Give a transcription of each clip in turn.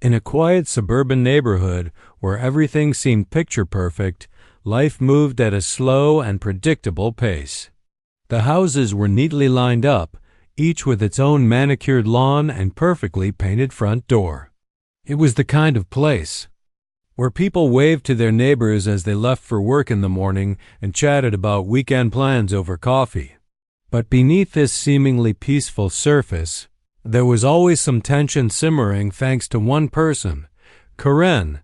In a quiet suburban neighborhood where everything seemed picture perfect, life moved at a slow and predictable pace. The houses were neatly lined up, each with its own manicured lawn and perfectly painted front door. It was the kind of place where people waved to their neighbors as they left for work in the morning and chatted about weekend plans over coffee. But beneath this seemingly peaceful surface, there was always some tension simmering thanks to one person. Karen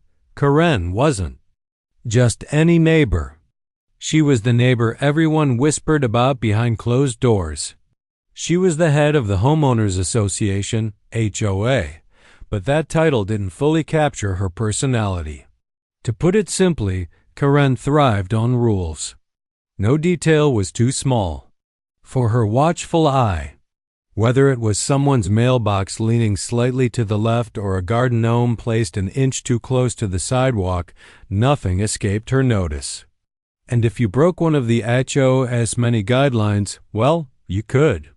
wasn't just any neighbor. She was the neighbor everyone whispered about behind closed doors. She was the head of the Homeowners Association, HOA, but that title didn't fully capture her personality. To put it simply, Karen thrived on rules. No detail was too small for her watchful eye. Whether it was someone's mailbox leaning slightly to the left or a garden gnome placed an inch too close to the sidewalk, nothing escaped her notice. And if you broke one of the HOA's many guidelines, well, you could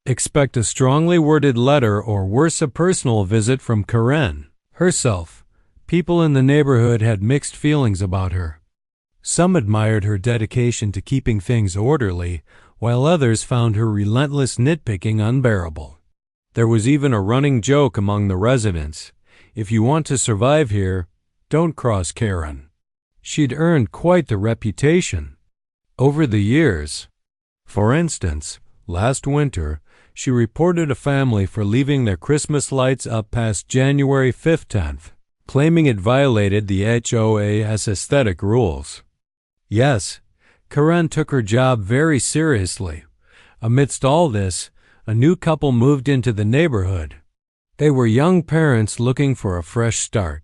expect a strongly worded letter or worse, a personal visit from Karen herself. People in the neighborhood had mixed feelings about her. Some admired her dedication to keeping things orderly, while others found her relentless nitpicking unbearable. There was even a running joke among the residents: if you want to survive here, don't cross Karen. She'd earned quite the reputation over the years. For instance, last winter, she reported a family for leaving their Christmas lights up past January 5th, 10th, claiming it violated the HOA's aesthetic rules. Yes, Karen took her job very seriously. Amidst all this, a new couple moved into the neighborhood. They were young parents looking for a fresh start.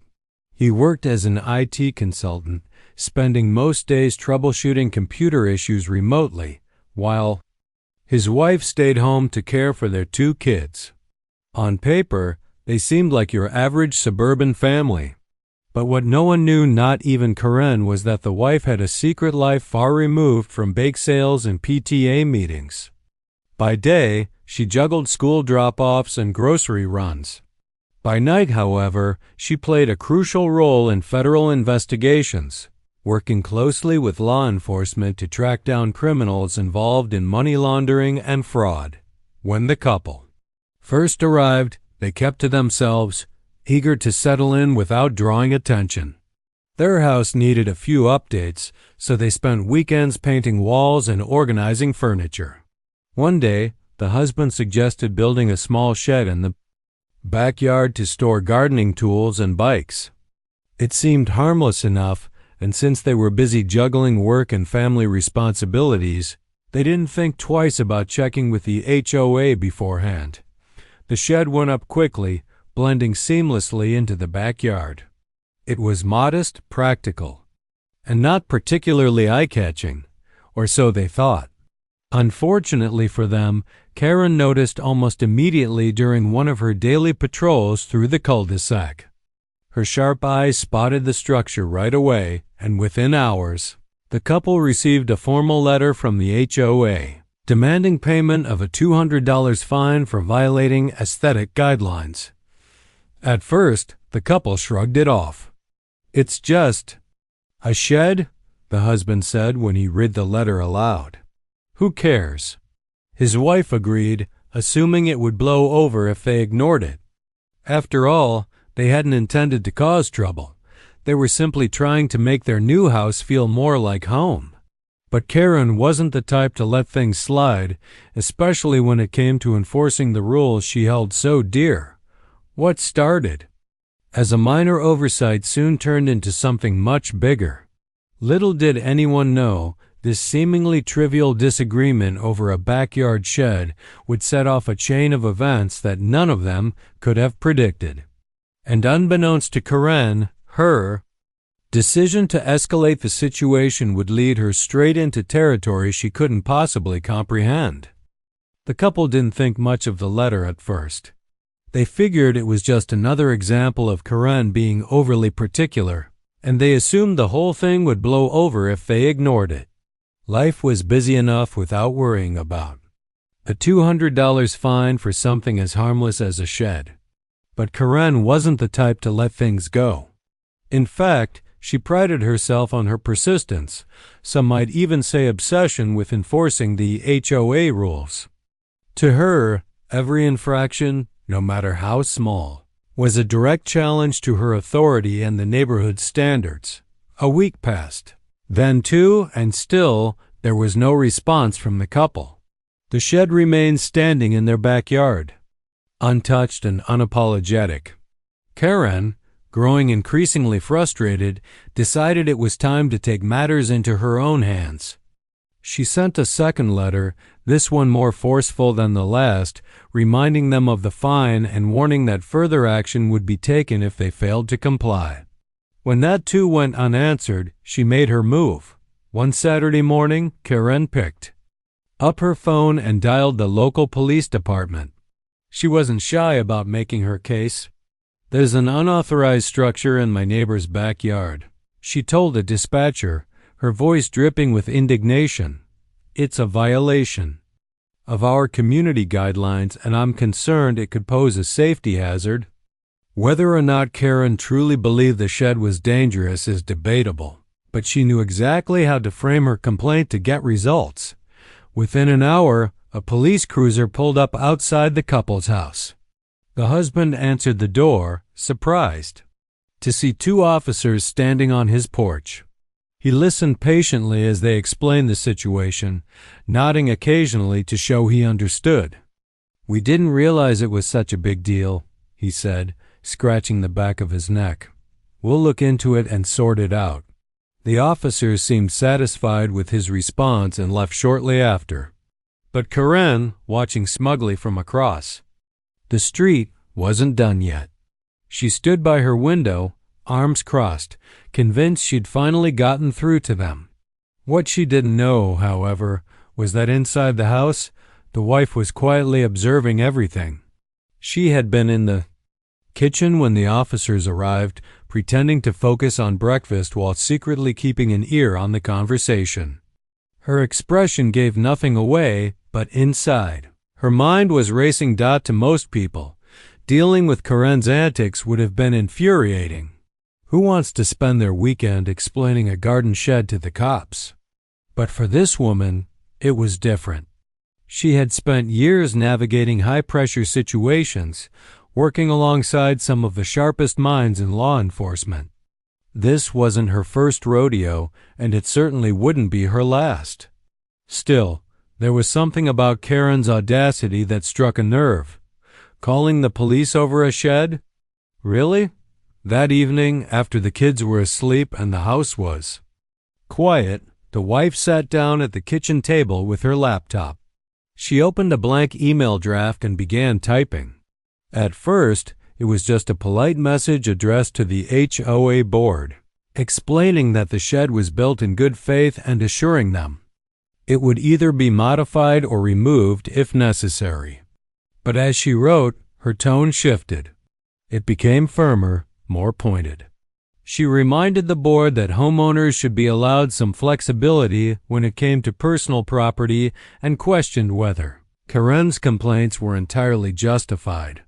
He worked as an IT consultant, spending most days troubleshooting computer issues remotely, while his wife stayed home to care for their 2 kids. On paper, they seemed like your average suburban family. But what no one knew, not even Karen, was that the wife had a secret life far removed from bake sales and PTA meetings. By day, she juggled school drop-offs and grocery runs. By night, however, she played a crucial role in federal investigations, working closely with law enforcement to track down criminals involved in money laundering and fraud. When the couple first arrived, they kept to themselves, eager to settle in without drawing attention. Their house needed a few updates, so they spent weekends painting walls and organizing furniture. One day, the husband suggested building a small shed in the backyard to store gardening tools and bikes. It seemed harmless enough, and since they were busy juggling work and family responsibilities, they didn't think twice about checking with the HOA beforehand. The shed went up quickly, blending seamlessly into the backyard. It was modest, practical, and not particularly eye-catching, or so they thought. Unfortunately for them, Karen noticed almost immediately during one of her daily patrols through the cul-de-sac. Her sharp eyes spotted the structure right away, and within hours, the couple received a formal letter from the HOA demanding payment of a $200 fine for violating aesthetic guidelines. At first, the couple shrugged it off. "It's just a shed," the husband said when he read the letter aloud. "Who cares?" His wife agreed, assuming it would blow over if they ignored it. After all, they hadn't intended to cause trouble. They were simply trying to make their new house feel more like home. But Karen wasn't the type to let things slide, especially when it came to enforcing the rules she held so dear. What started as a minor oversight soon turned into something much bigger. Little did anyone know, this seemingly trivial disagreement over a backyard shed would set off a chain of events that none of them could have predicted. And unbeknownst to Karen, her decision to escalate the situation would lead her straight into territory she couldn't possibly comprehend. The couple didn't think much of the letter at first. They figured it was just another example of Karen being overly particular, and they assumed the whole thing would blow over if they ignored it. Life was busy enough without worrying about a $200 fine for something as harmless as a shed. But Karen wasn't the type to let things go. In fact, she prided herself on her persistence, some might even say obsession with enforcing the HOA rules. To her, every infraction, no matter how small, was a direct challenge to her authority and the neighborhood's standards. A week passed. Then two, and still there was no response from the couple. The shed remained standing in their backyard, untouched and unapologetic. Karen, growing increasingly frustrated, decided it was time to take matters into her own hands. She sent a second letter, this one more forceful than the last, reminding them of the fine and warning that further action would be taken if they failed to comply. When that too went unanswered, she made her move. One Saturday morning, Karen picked up her phone and dialed the local police department. She wasn't shy about making her case. "There's an unauthorized structure in my neighbor's backyard," she told the dispatcher, her voice dripping with indignation. "It's a violation of our community guidelines, and I'm concerned it could pose a safety hazard." Whether or not Karen truly believed the shed was dangerous is debatable, but she knew exactly how to frame her complaint to get results. Within an hour, a police cruiser pulled up outside the couple's house. The husband answered the door, surprised to see two officers standing on his porch. He listened patiently as they explained the situation, nodding occasionally to show he understood. "We didn't realize it was such a big deal," he said, scratching the back of his neck. "We'll look into it and sort it out." The officers seemed satisfied with his response and left shortly after. But Karen, watching smugly from across the street, wasn't done yet. She stood by her window, arms crossed, convinced she'd finally gotten through to them. What she didn't know, however, was that inside the house, the wife was quietly observing everything. She had been in the kitchen when the officers arrived, pretending to focus on breakfast while secretly keeping an ear on the conversation. Her expression gave nothing away, but inside, her mind was racing. To most people, dealing with Karen's antics would have been infuriating. Who wants to spend their weekend explaining a garden shed to the cops? But for this woman, it was different. She had spent years navigating high-pressure situations, working alongside some of the sharpest minds in law enforcement. This wasn't her first rodeo, and it certainly wouldn't be her last. Still, there was something about Karen's audacity that struck a nerve. Calling the police over a shed? Really? That evening, after the kids were asleep and the house was quiet, the wife sat down at the kitchen table with her laptop. She opened a blank email draft and began typing. At first, it was just a polite message addressed to the HOA board, explaining that the shed was built in good faith and assuring them it would either be modified or removed if necessary. But as she wrote, her tone shifted. It became firmer, more pointed. She reminded the board that homeowners should be allowed some flexibility when it came to personal property and questioned whether Karen's complaints were entirely justified.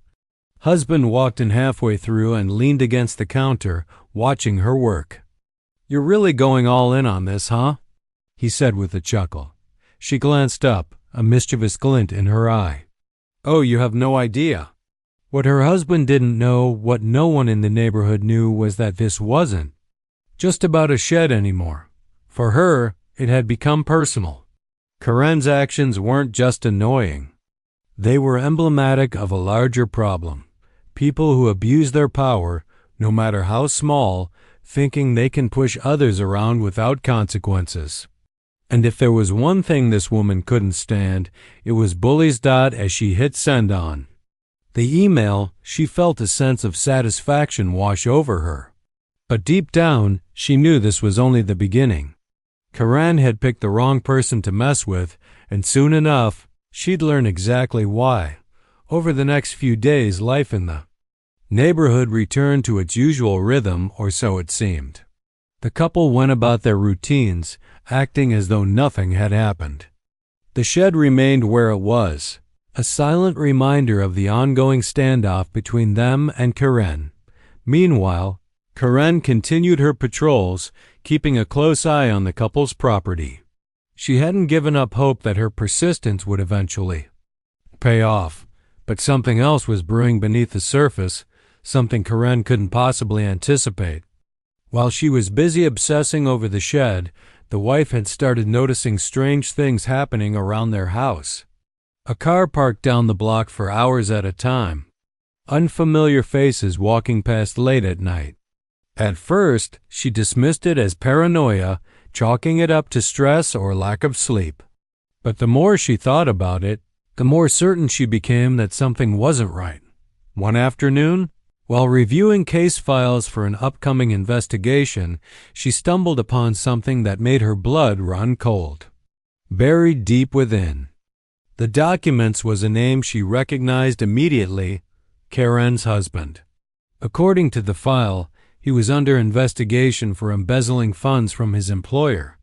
Husband walked in halfway through and leaned against the counter, watching her work. "You're really going all in on this, huh?" he said with a chuckle. She glanced up, a mischievous glint in her eye. "Oh, you have no idea." What her husband didn't know, what no one in the neighborhood knew, was that this wasn't just about a shed anymore. For her, it had become personal. Karen's actions weren't just annoying. They were emblematic of a larger problem. People who abuse their power, no matter how small, thinking they can push others around without consequences. And if there was one thing this woman couldn't stand, it was bullies. As she hit send on the email, she felt a sense of satisfaction wash over her. But deep down, she knew this was only the beginning. Karen had picked the wrong person to mess with, and soon enough, she'd learn exactly why. Over the next few days, life in the neighborhood returned to its usual rhythm, or so it seemed. The couple went about their routines, acting as though nothing had happened. The shed remained where it was, a silent reminder of the ongoing standoff between them and Karen. Meanwhile, Karen continued her patrols, keeping a close eye on the couple's property. She hadn't given up hope that her persistence would eventually pay off, but something else was brewing beneath the surface, something Karen couldn't possibly anticipate. While she was busy obsessing over the shed, the wife had started noticing strange things happening around their house. A car parked down the block for hours at a time. Unfamiliar faces walking past late at night. At first, she dismissed it as paranoia, chalking it up to stress or lack of sleep. But the more she thought about it, the more certain she became that something wasn't right. One afternoon, while reviewing case files for an upcoming investigation, she stumbled upon something that made her blood run cold. Buried deep within the documents was a name she recognized immediately: Karen's husband. According to the file, he was under investigation for embezzling funds from his employer.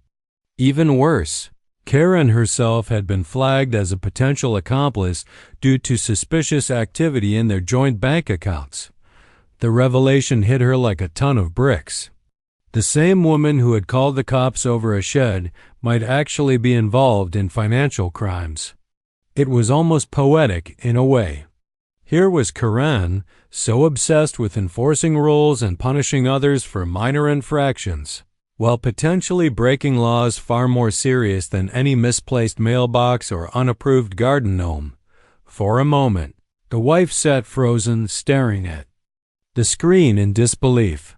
Even worse, Karen herself had been flagged as a potential accomplice due to suspicious activity in their joint bank accounts. The revelation hit her like a ton of bricks. The same woman who had called the cops over a shed might actually be involved in financial crimes. It was almost poetic in a way. Here was Karen, so obsessed with enforcing rules and punishing others for minor infractions, while potentially breaking laws far more serious than any misplaced mailbox or unapproved garden gnome. For a moment, the wife sat frozen, staring at the screen in disbelief.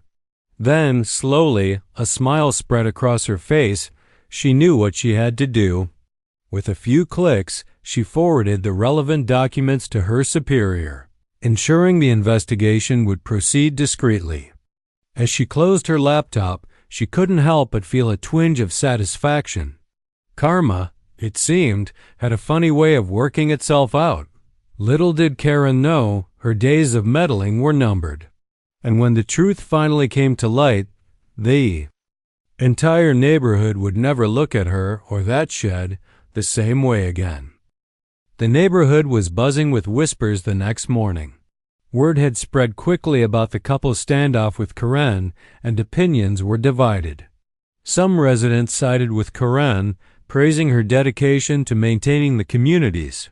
Then, slowly, a smile spread across her face. She knew what she had to do. With a few clicks, she forwarded the relevant documents to her superior, ensuring the investigation would proceed discreetly. As she closed her laptop, she couldn't help but feel a twinge of satisfaction. Karma, it seemed, had a funny way of working itself out. Little did Karen know, her days of meddling were numbered. And when the truth finally came to light, the entire neighborhood would never look at her or that shed the same way again. The neighborhood was buzzing with whispers the next morning. Word had spread quickly about the couple's standoff with Karen, and opinions were divided. Some residents sided with Karen, praising her dedication to maintaining the community's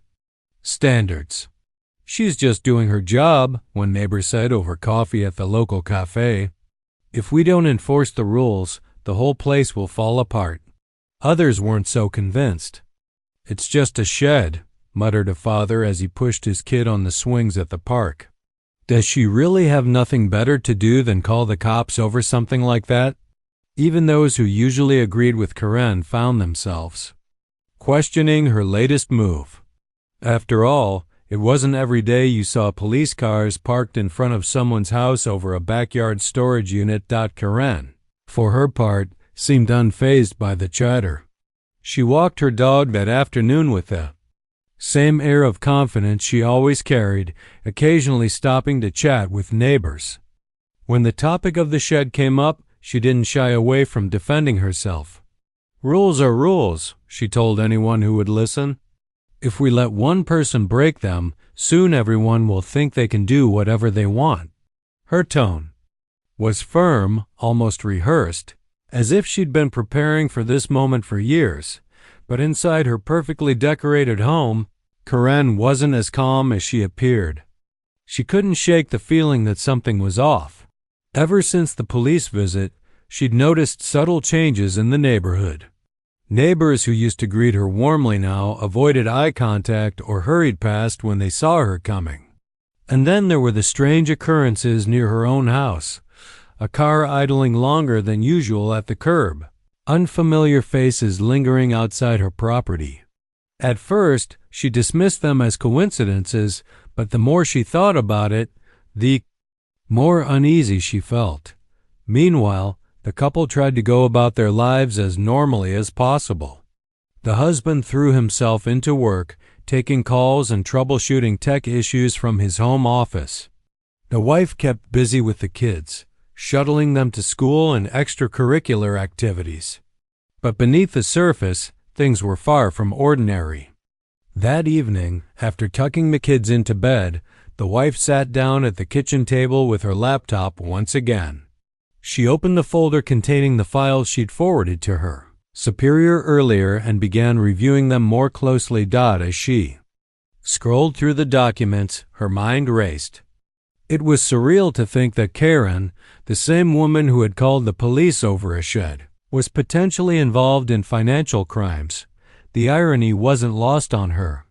standards. "She's just doing her job," one neighbor said over coffee at the local cafe. "If we don't enforce the rules, the whole place will fall apart." Others weren't so convinced. "It's just a shed," muttered a father as he pushed his kid on the swings at the park. "Does she really have nothing better to do than call the cops over something like that?" Even those who usually agreed with Karen found themselves questioning her latest move. After all, it wasn't every day you saw police cars parked in front of someone's house over a backyard storage unit. Karen, for her part, seemed unfazed by the chatter. She walked her dog that afternoon with the same air of confidence she always carried, occasionally stopping to chat with neighbors. When the topic of the shed came up, she didn't shy away from defending herself. "Rules are rules," she told anyone who would listen. "If we let one person break them, soon everyone will think they can do whatever they want." Her tone was firm, almost rehearsed, as if she'd been preparing for this moment for years. But inside her perfectly decorated home, Karen wasn't as calm as she appeared. She couldn't shake the feeling that something was off. Ever since the police visit, she'd noticed subtle changes in the neighborhood. Neighbors who used to greet her warmly now avoided eye contact or hurried past when they saw her coming. And then there were the strange occurrences near her own house. A car idling longer than usual at the curb. Unfamiliar faces lingering outside her property. At first, she dismissed them as coincidences, but the more she thought about it, the more uneasy she felt. Meanwhile, the couple tried to go about their lives as normally as possible. The husband threw himself into work, taking calls and troubleshooting tech issues from his home office. The wife kept busy with the kids, shuttling them to school and extracurricular activities. But beneath the surface, things were far from ordinary. That evening, after tucking the kids into bed, the wife sat down at the kitchen table with her laptop once again. She opened the folder containing the files she'd forwarded to her superior earlier and began reviewing them more closely. As she scrolled through the documents, her mind raced. It was surreal to think that Karen, the same woman who had called the police over a shed, was potentially involved in financial crimes. The irony wasn't lost on her.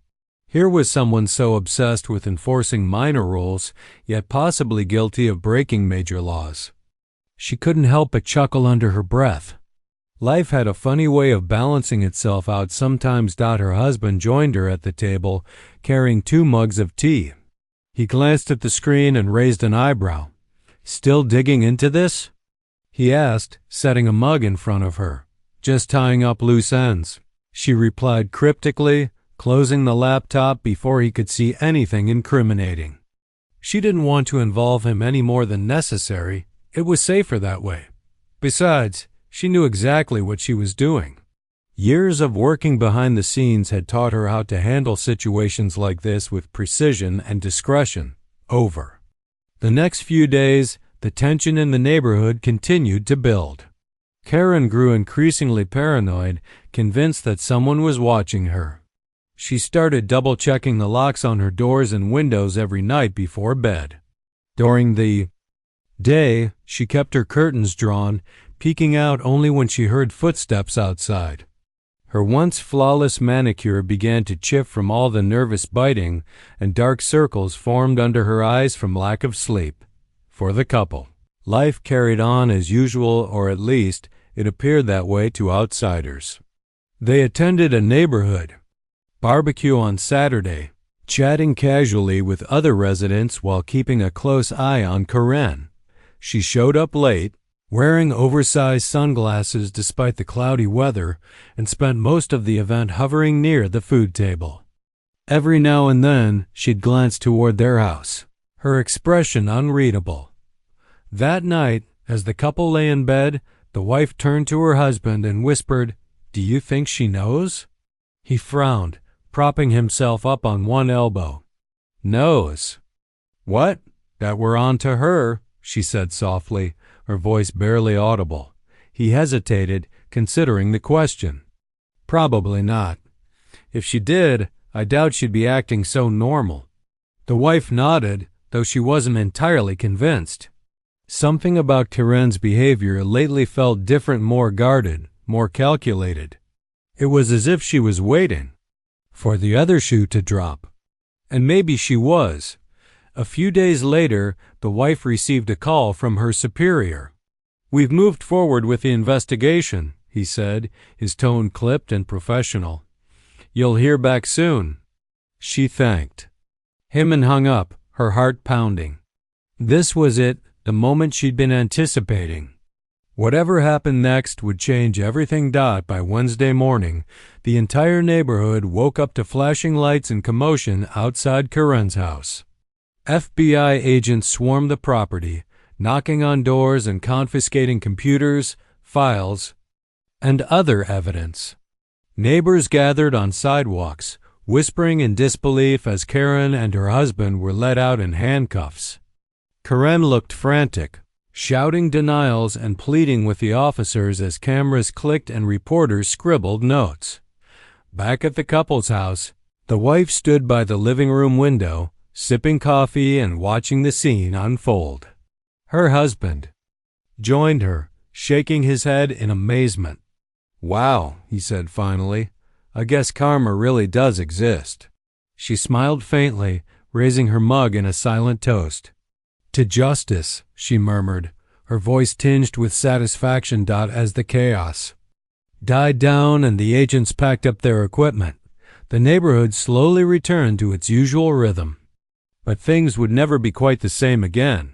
Here was someone so obsessed with enforcing minor rules, yet possibly guilty of breaking major laws. She couldn't help but chuckle under her breath. Life had a funny way of balancing itself out sometimes. Her husband joined her at the table, carrying 2 mugs of tea. He glanced at the screen and raised an eyebrow. "Still digging into this?" he asked, setting a mug in front of her. "Just tying up loose ends," she replied cryptically, closing the laptop before he could see anything incriminating. She didn't want to involve him any more than necessary. It was safer that way. Besides, she knew exactly what she was doing. Years of working behind the scenes had taught her how to handle situations like this with precision and discretion. Over the next few days, the tension in the neighborhood continued to build. Karen grew increasingly paranoid, convinced that someone was watching her. She started double-checking the locks on her doors and windows every night before bed. During the day, she kept her curtains drawn, peeking out only when she heard footsteps outside. Her once flawless manicure began to chip from all the nervous biting, and dark circles formed under her eyes from lack of sleep. For the couple, life carried on as usual, or at least it appeared that way to outsiders. They attended a neighborhood barbecue on Saturday, chatting casually with other residents while keeping a close eye on Karen. She showed up late, wearing oversized sunglasses despite the cloudy weather, and spent most of the event hovering near the food table. Every now and then, she'd glance toward their house, her expression unreadable. That night, as the couple lay in bed, the wife turned to her husband and whispered, "Do you think she knows?" He frowned, propping himself up on one elbow. "Knows? What? That we're on to her," she said softly, her voice barely audible. He hesitated, considering the question. "Probably not. If she did, I doubt she'd be acting so normal." The wife nodded, though she wasn't entirely convinced. Something about Karen's behavior lately felt different, more guarded, more calculated. It was as if she was waiting for the other shoe to drop. And maybe she was. A few days later, the wife received a call from her superior. "We've moved forward with the investigation," he said, his tone clipped and professional. "You'll hear back soon." She thanked him and hung up, her heart pounding. This was it, the moment she'd been anticipating. Whatever happened next would change everything. By Wednesday morning, the entire neighborhood woke up to flashing lights and commotion outside Karen's house. FBI agents swarmed the property, knocking on doors and confiscating computers, files, and other evidence. Neighbors gathered on sidewalks, whispering in disbelief as Karen and her husband were let out in handcuffs. Karen looked frantic, shouting denials and pleading with the officers as cameras clicked and reporters scribbled notes. Back at the couple's house, the wife stood by the living room window, sipping coffee and watching the scene unfold. Her husband joined her, shaking his head in amazement. "Wow," he said finally, "I guess karma really does exist." She smiled faintly, raising her mug in a silent toast. "To justice," she murmured, her voice tinged with satisfaction. As the chaos died down and the agents packed up their equipment, the neighborhood slowly returned to its usual rhythm. But things would never be quite the same again.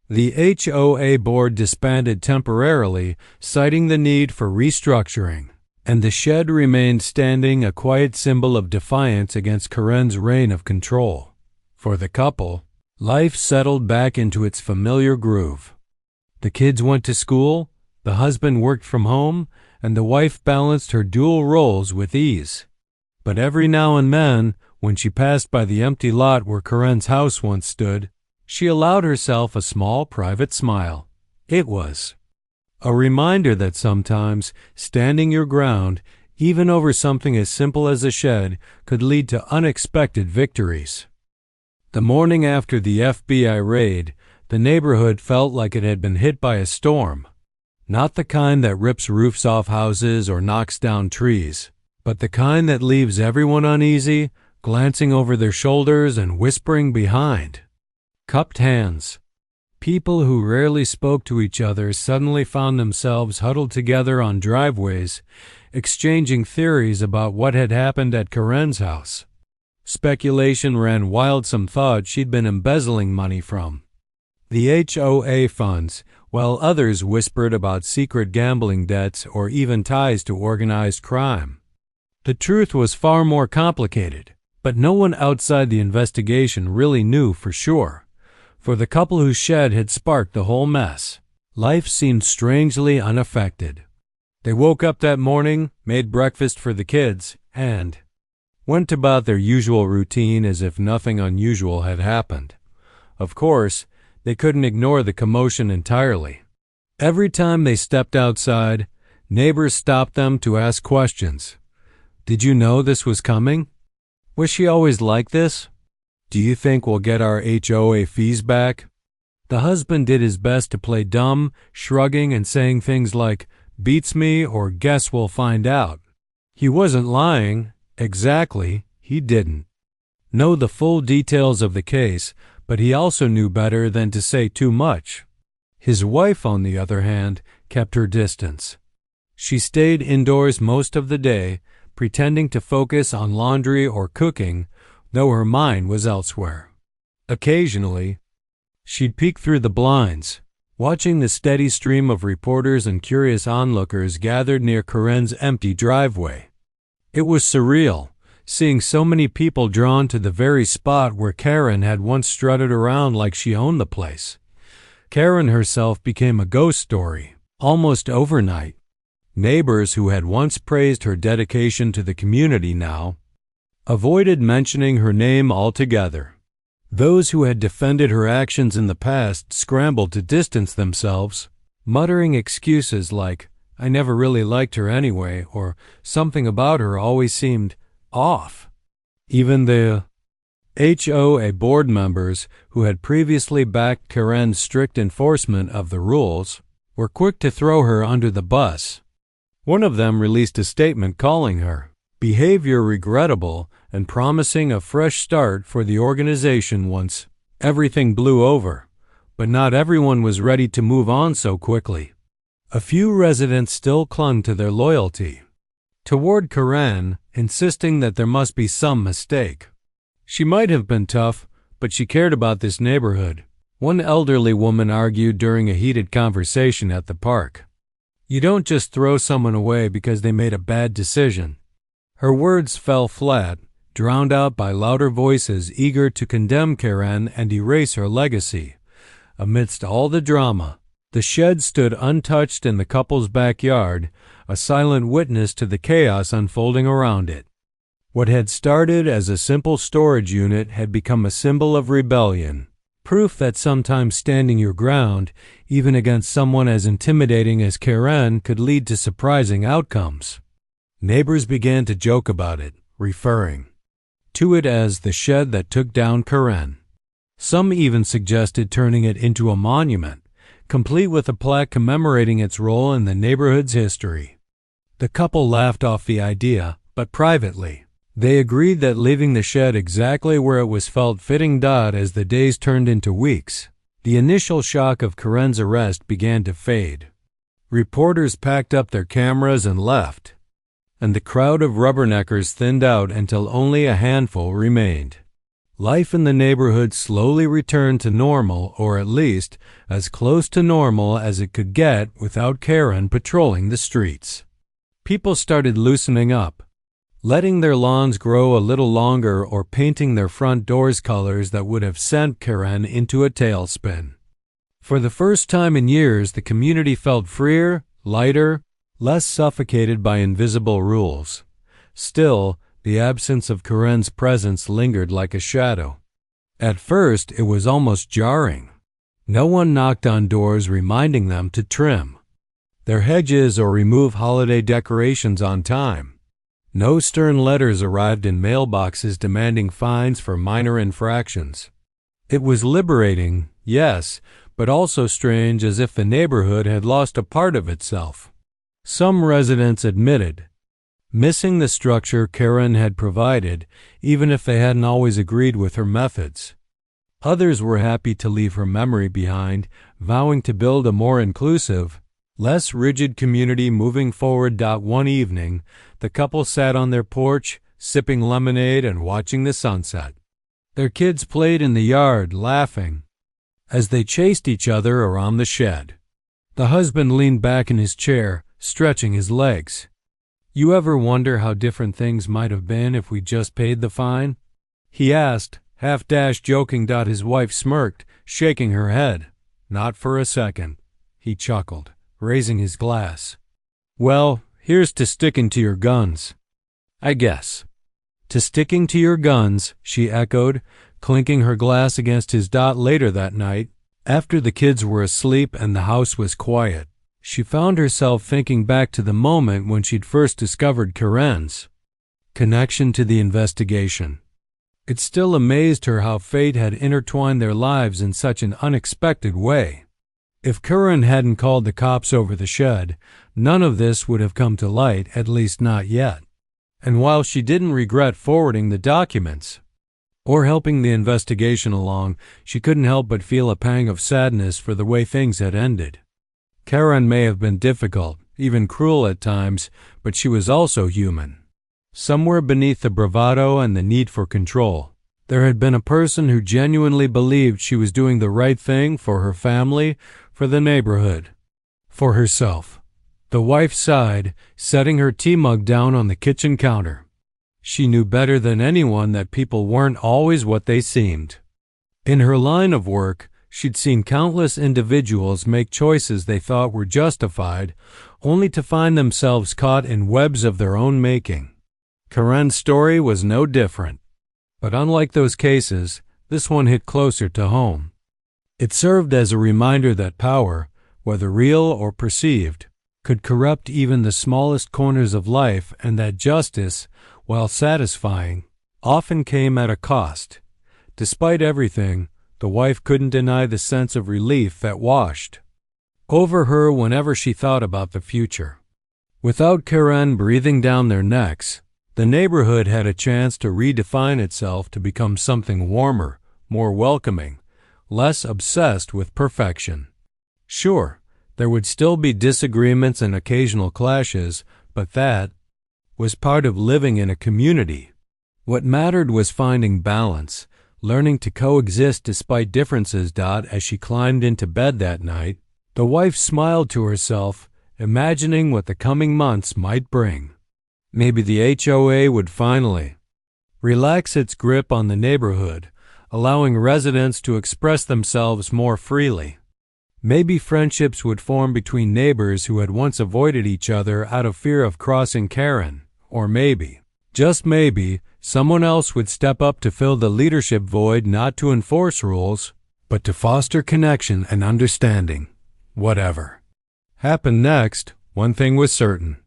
The HOA board disbanded temporarily, citing the need for restructuring, and the shed remained standing, a quiet symbol of defiance against Karen's reign of control. For the couple, life settled back into its familiar groove. The kids went to school, the husband worked from home, and the wife balanced her dual roles with ease. But every now and then, when she passed by the empty lot where Karen's house once stood, she allowed herself a small private smile. It was a reminder that sometimes standing your ground, even over something as simple as a shed, could lead to unexpected victories. The morning after the FBI raid, the neighborhood felt like it had been hit by a storm. Not the kind that rips roofs off houses or knocks down trees, but the kind that leaves everyone uneasy, glancing over their shoulders and whispering behind. Cupped hands. People who rarely spoke to each other suddenly found themselves huddled together on driveways, exchanging theories about what had happened at Karen's house. Speculation ran wild. Some thought she'd been embezzling money from the HOA funds, while others whispered about secret gambling debts or even ties to organized crime. The truth was far more complicated, but no one outside the investigation really knew for sure. For the couple whose shed had sparked the whole mess, life seemed strangely unaffected. They woke up that morning, made breakfast for the kids, and went about their usual routine as if nothing unusual had happened. Of course, they couldn't ignore the commotion entirely. Every time they stepped outside, neighbors stopped them to ask questions. Did you know this was coming? Was she always like this? Do you think we'll get our HOA fees back? The husband did his best to play dumb, shrugging and saying things like, beats me or guess we'll find out. He wasn't lying. Exactly, he didn't know the full details of the case, but he also knew better than to say too much. His wife, on the other hand, kept her distance. She stayed indoors most of the day, pretending to focus on laundry or cooking, though her mind was elsewhere. Occasionally, she'd peek through the blinds, watching the steady stream of reporters and curious onlookers gathered near Karen's empty driveway. It was surreal, seeing so many people drawn to the very spot where Karen had once strutted around like she owned the place. Karen herself became a ghost story, almost overnight. Neighbors who had once praised her dedication to the community now avoided mentioning her name altogether. Those who had defended her actions in the past scrambled to distance themselves, muttering excuses like, I never really liked her anyway, or something about her always seemed off. Even the HOA board members who had previously backed Karen's strict enforcement of the rules were quick to throw her under the bus. One of them released a statement calling her behavior regrettable and promising a fresh start for the organization once everything blew over. But not everyone was ready to move on so quickly. A few residents still clung to their loyalty toward Karen, insisting that there must be some mistake. She might have been tough, but she cared about this neighborhood. One elderly woman argued during a heated conversation at the park. You don't just throw someone away because they made a bad decision. Her words fell flat, drowned out by louder voices eager to condemn Karen and erase her legacy. Amidst all the drama, the shed stood untouched in the couple's backyard, a silent witness to the chaos unfolding around it. What had started as a simple storage unit had become a symbol of rebellion, proof that sometimes standing your ground, even against someone as intimidating as Karen, could lead to surprising outcomes. Neighbors began to joke about it, referring to it as the shed that took down Karen. Some even suggested turning it into a monument, complete with a plaque commemorating its role in the neighborhood's history. The couple laughed off the idea, but privately, they agreed that leaving the shed exactly where it was felt fitting. As the days turned into weeks, the initial shock of Karen's arrest began to fade. Reporters packed up their cameras and left, and the crowd of rubberneckers thinned out until only a handful remained. Life in the neighborhood slowly returned to normal, or at least as close to normal as it could get without Karen patrolling the streets. People started loosening up, letting their lawns grow a little longer or painting their front doors colors that would have sent Karen into a tailspin. For the first time in years, the community felt freer, lighter, less suffocated by invisible rules. Still, The absence of Karen's presence lingered like a shadow. At first, it was almost jarring. No one knocked on doors reminding them to trim their hedges or remove holiday decorations on time. No stern letters arrived in mailboxes demanding fines for minor infractions. It was liberating, yes, but also strange, as if the neighborhood had lost a part of itself. Some residents admitted missing the structure Karen had provided, even if they hadn't always agreed with her methods. Others were happy to leave her memory behind, vowing to build a more inclusive, less rigid community moving forward. One evening, the couple sat on their porch, sipping lemonade and watching the sunset. Their kids played in the yard, laughing as they chased each other around the shed. The husband leaned back in his chair, stretching his legs. "You ever wonder how different things might have been if we just paid the fine?" he asked, half-joking. His wife smirked, shaking her head. "Not for a second," he chuckled, raising his glass. "Well, here's to sticking to your guns, I guess." "To sticking to your guns," she echoed, clinking her glass against his. Later that night, after the kids were asleep and the house was quiet, she found herself thinking back to the moment when she'd first discovered Karen's connection to the investigation. It still amazed her how fate had intertwined their lives in such an unexpected way. If Karen hadn't called the cops over the shed, none of this would have come to light, at least not yet. And while she didn't regret forwarding the documents or helping the investigation along, she couldn't help but feel a pang of sadness for the way things had ended. Karen may have been difficult, even cruel at times, but she was also human. Somewhere beneath the bravado and the need for control, there had been a person who genuinely believed she was doing the right thing for her family, for the neighborhood, for herself. The wife sighed, setting her tea mug down on the kitchen counter. She knew better than anyone that people weren't always what they seemed. In her line of work, she'd seen countless individuals make choices they thought were justified, only to find themselves caught in webs of their own making. Karen's story was no different. But unlike those cases, this one hit closer to home. It served as a reminder that power, whether real or perceived, could corrupt even the smallest corners of life, and that justice, while satisfying, often came at a cost. Despite everything, the wife couldn't deny the sense of relief that washed over her whenever she thought about the future. Without Karen breathing down their necks, the neighborhood had a chance to redefine itself to become something warmer, more welcoming, less obsessed with perfection. Sure, there would still be disagreements and occasional clashes, but that was part of living in a community. What mattered was finding balance, learning to coexist despite differences. As she climbed into bed that night, the wife smiled to herself, imagining what the coming months might bring. Maybe the HOA would finally relax its grip on the neighborhood, allowing residents to express themselves more freely. Maybe friendships would form between neighbors who had once avoided each other out of fear of crossing Karen. Or maybe, just maybe, someone else would step up to fill the leadership void, not to enforce rules, but to foster connection and understanding. Whatever happened next, one thing was certain.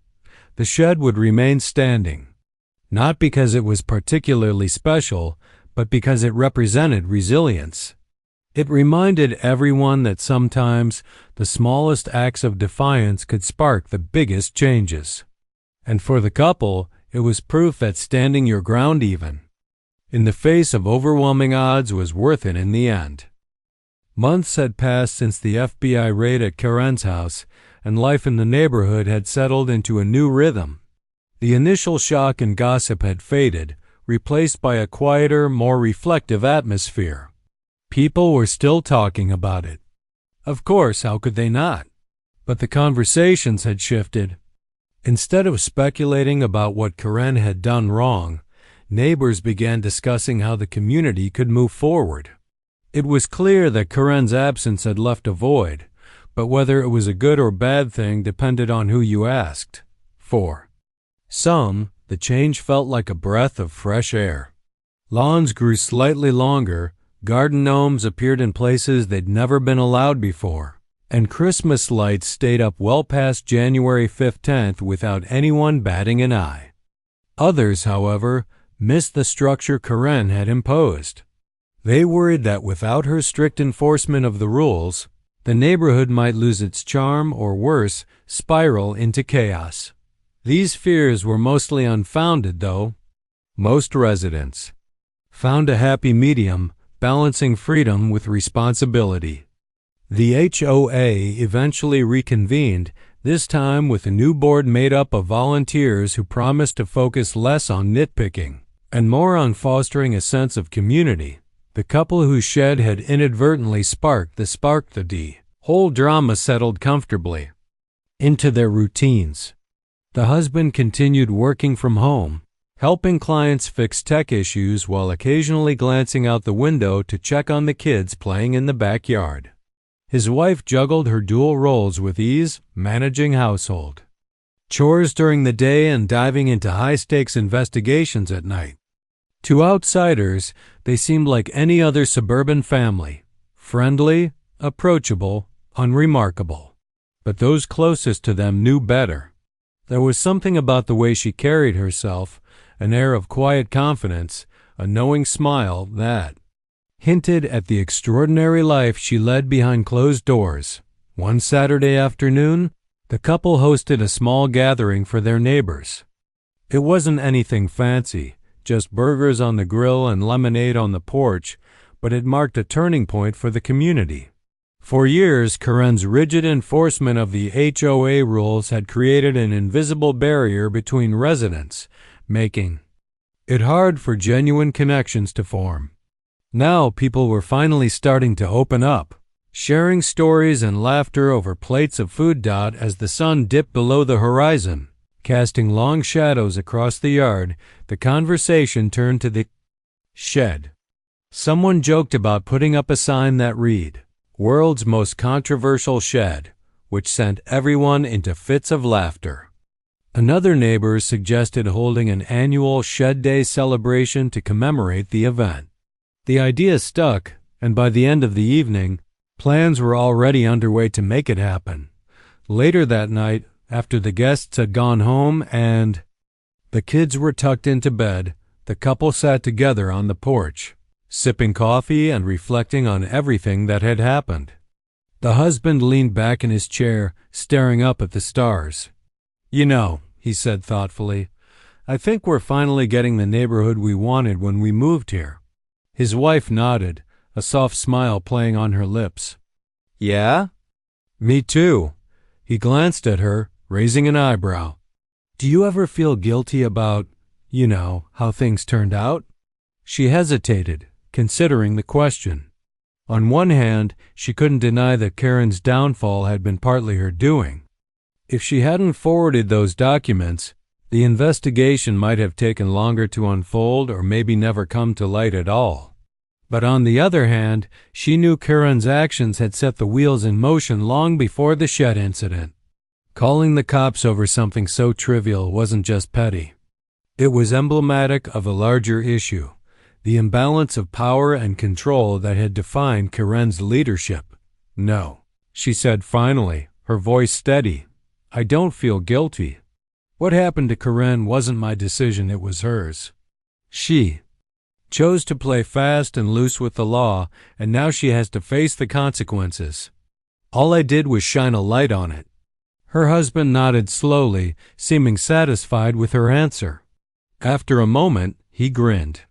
The shed would remain standing, not because it was particularly special, but because it represented resilience. It reminded everyone that sometimes the smallest acts of defiance could spark the biggest changes. And for the couple, it was proof that standing your ground even in the face of overwhelming odds was worth it in the end. Months had passed since the FBI raid at Karen's house, and life in the neighborhood had settled into a new rhythm. The initial shock and gossip had faded, replaced by a quieter, more reflective atmosphere. People were still talking about it. Of course, how could they not? But the conversations had shifted. Instead of speculating about what Karen had done wrong, neighbors began discussing how the community could move forward. It was clear that Karen's absence had left a void, but whether it was a good or bad thing depended on who you asked. For some, the change felt like a breath of fresh air. Lawns grew slightly longer, garden gnomes appeared in places they'd never been allowed before, and Christmas lights stayed up well past January 15th without anyone batting an eye. Others, however, missed the structure Karen had imposed. They worried that without her strict enforcement of the rules, the neighborhood might lose its charm or, worse, spiral into chaos. These fears were mostly unfounded, though. Most residents found a happy medium, balancing freedom with responsibility. The HOA eventually reconvened, this time with a new board made up of volunteers who promised to focus less on nitpicking and more on fostering a sense of community. The couple whose shed had inadvertently sparked the whole drama settled comfortably into their routines. The husband continued working from home, helping clients fix tech issues while occasionally glancing out the window to check on the kids playing in the backyard. His wife juggled her dual roles with ease, managing household chores during the day and diving into high-stakes investigations at night. To outsiders, they seemed like any other suburban family, friendly, approachable, unremarkable. But those closest to them knew better. There was something about the way she carried herself, an air of quiet confidence, a knowing smile that hinted at the extraordinary life she led behind closed doors. One Saturday afternoon, the couple hosted a small gathering for their neighbors. It wasn't anything fancy, just burgers on the grill and lemonade on the porch, but it marked a turning point for the community. For years, Karen's rigid enforcement of the HOA rules had created an invisible barrier between residents, making it hard for genuine connections to form. Now people were finally starting to open up, sharing stories and laughter over plates of food. As the sun dipped below the horizon, casting long shadows across the yard, the conversation turned to the shed. Someone joked about putting up a sign that read, "World's most controversial shed," which sent everyone into fits of laughter. Another neighbor suggested holding an annual Shed Day celebration to commemorate the event. The idea stuck, and by the end of the evening, plans were already underway to make it happen. Later that night, after the guests had gone home and the kids were tucked into bed, the couple sat together on the porch, sipping coffee and reflecting on everything that had happened. The husband leaned back in his chair, staring up at the stars. "You know," he said thoughtfully, "I think we're finally getting the neighborhood we wanted when we moved here." His wife nodded, a soft smile playing on her lips. "Yeah?" "Me too." He glanced at her, raising an eyebrow. "Do you ever feel guilty about, how things turned out?" She hesitated, considering the question. On one hand, she couldn't deny that Karen's downfall had been partly her doing. If she hadn't forwarded those documents, the investigation might have taken longer to unfold or maybe never come to light at all. But on the other hand, she knew Karen's actions had set the wheels in motion long before the shed incident. Calling the cops over something so trivial wasn't just petty. It was emblematic of a larger issue, the imbalance of power and control that had defined Karen's leadership. "No," she said finally, her voice steady. "I don't feel guilty. What happened to Karen wasn't my decision, it was hers. She chose to play fast and loose with the law, and now she has to face the consequences. All I did was shine a light on it." Her husband nodded slowly, seeming satisfied with her answer. After a moment, he grinned.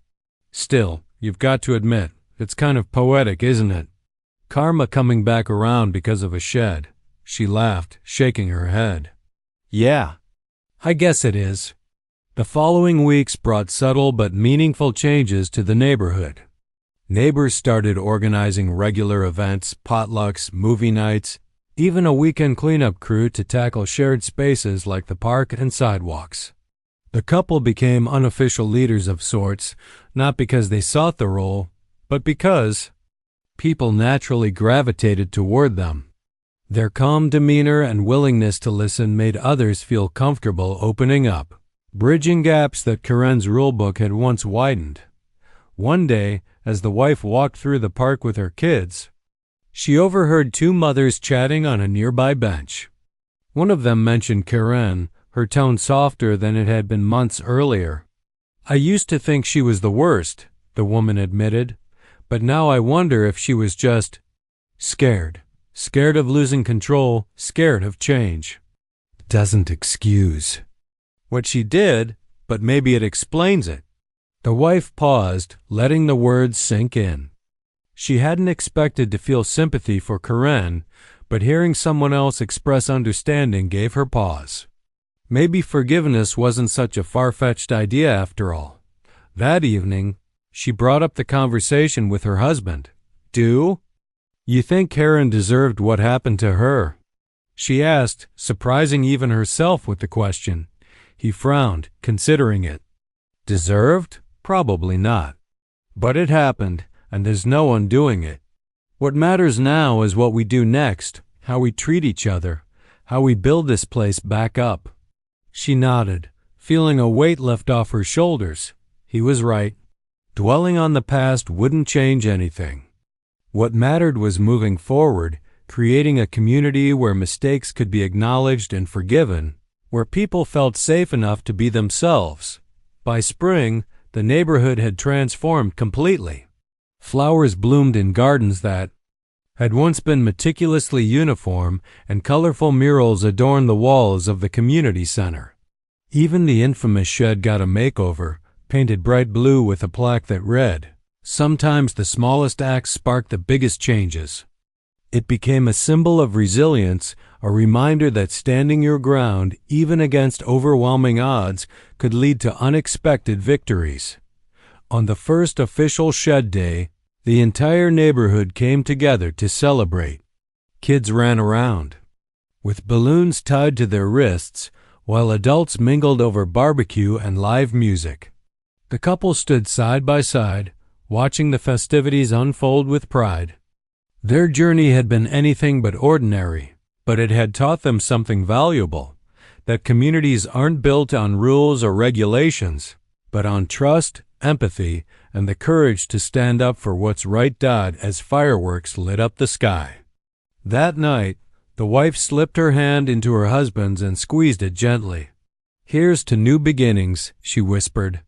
"Still, you've got to admit, it's kind of poetic, isn't it? Karma coming back around because of a shed." She laughed, shaking her head. "Yeah, I guess it is." The following weeks brought subtle but meaningful changes to the neighborhood. Neighbors started organizing regular events, potlucks, movie nights, even a weekend cleanup crew to tackle shared spaces like the park and sidewalks. The couple became unofficial leaders of sorts, not because they sought the role, but because people naturally gravitated toward them. Their calm demeanor and willingness to listen made others feel comfortable opening up. bridging gaps that Karen's rulebook had once widened. One day, as the wife walked through the park with her kids, she overheard two mothers chatting on a nearby bench. One of them mentioned Karen, her tone softer than it had been months earlier. "I used to think she was the worst," the woman admitted, "but now I wonder if she was just scared. Scared of losing control, scared of change. Doesn't excuse what she did, but maybe it explains it." The wife paused, letting the words sink in. She hadn't expected to feel sympathy for Karen, but hearing someone else express understanding gave her pause. Maybe forgiveness wasn't such a far-fetched idea after all. That evening, she brought up the conversation with her husband. "Do you think Karen deserved what happened to her?" she asked, surprising even herself with the question. He frowned, considering it. Deserved? Probably not. But it happened, and there's no undoing it. What matters now is what we do next, how we treat each other, how we build this place back up. She nodded, feeling a weight lift off her shoulders. He was right. Dwelling on the past wouldn't change anything. What mattered was moving forward, creating a community where mistakes could be acknowledged and forgiven, where people felt safe enough to be themselves. By spring, the neighborhood had transformed completely. Flowers bloomed in gardens that had once been meticulously uniform, and colorful murals adorned the walls of the community center. Even the infamous shed got a makeover, painted bright blue with a plaque that read, "Sometimes the smallest acts spark the biggest changes." It became a symbol of resilience, a reminder that standing your ground, even against overwhelming odds, could lead to unexpected victories. On the first official shed day, the entire neighborhood came together to celebrate. Kids ran around, with balloons tied to their wrists, while adults mingled over barbecue and live music. The couple stood side by side, watching the festivities unfold with pride. Their journey had been anything but ordinary, but it had taught them something valuable, that communities aren't built on rules or regulations, but on trust, empathy, and the courage to stand up for what's right. As fireworks lit up the sky. That night, the wife slipped her hand into her husband's and squeezed it gently. "Here's to new beginnings," she whispered.